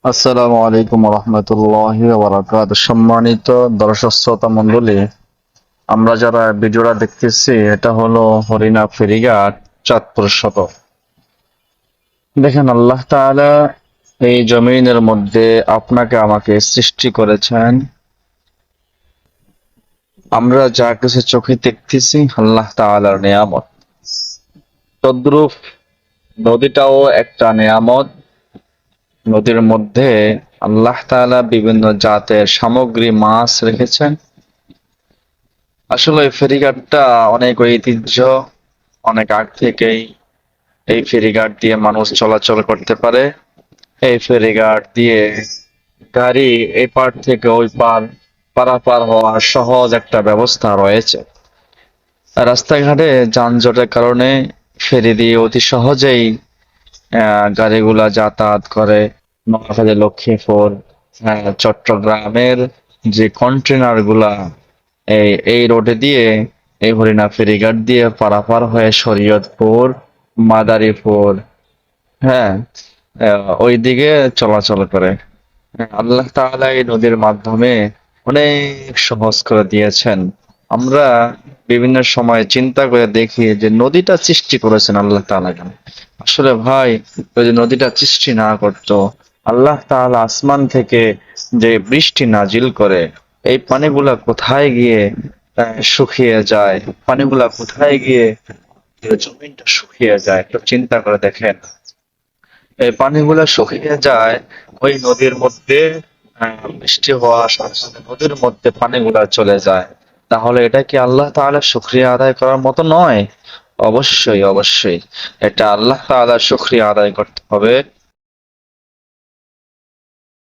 আসসালামু আলাইকুম রহমতুল্লাহি ওয়া বারাকাতুহু। সম্মানিত দর্শক শ্রোতা মণ্ডলী, আমরা যারা ভিডিওটা দেখতেছি এটা হলো হরিণা ফেরিঘাট, চাঁদপুর সদর। দেখেন, আল্লাহ তাআলা এই জমিনের মধ্যে আপনাকে আমাকে সৃষ্টি করেছেন। আমরা যা কিছু চোখে দেখতেছি আল্লাহ তাআলার নেয়ামত। তদ্রূপ নদীটাও একটা নেয়ামত। নদীর মধ্যে আল্লাহ তাআলা বিভিন্ন জাতের সামগ্রী মাছ রেখেছেন। আসলে এই ফেরিঘাটটা অনেক ঐতিহ্য। অনেক আগ থেকেই এই ফেরিঘাট দিয়ে মানুষ চলাচল করতে পারে। এই ফেরিঘাট দিয়ে গাড়ি এই পার থেকে ওই পার পারাপার হওয়ার সহজ একটা ব্যবস্থা রয়েছে। রাস্তাঘাটে যানজটের কারণে ফেরি দিয়ে অতি সহজেই গাড়িগুলা যাতায়াত করে। নোয়াখালী, লক্ষ্মীপুর, চট্টগ্রামের যে কন্টেনার গুলা এই রোডে দিয়ে, এই হরিণা ফেরিঘাট দিয়ে পারাপার হয়ে শরীয়তপুর, মাদারীপুর, হ্যাঁ, ওইদিকে চলাচল করে। আল্লাহ তাআলা এই নদীর মাধ্যমে অনেক সহজ করে দিয়েছেন। আমরা বিভিন্ন সময় চিন্তা করে দেখি যে নদীটা সৃষ্টি করেছেন আল্লাহ তাআলা কেন। আসলে ভাই, যদি নদীটা সৃষ্টি না করতো, আল্লাহ তাআলা আসমান থেকে যে বৃষ্টি নাজিল করে, এই পানিগুলা কোথায় গিয়ে শুকিয়ে যায়, পানিগুলা কোথায় গিয়ে জমিনটা শুকিয়ে যায়, একটু চিন্তা করে দেখেন। এই পানিগুলা শুকিয়ে যায় ওই নদীর মধ্যে। বৃষ্টি হওয়ার সাথে সাথে নদীর মধ্যে পানিগুলা চলে যায়। তাহলে এটা কি আল্লাহ তাআলার শুকরিয়া আদায় করার মতো নয়? অবশ্যই, অবশ্যই এটা আল্লাহ তাআলার শুকরিয়া আদায় করতে হবে।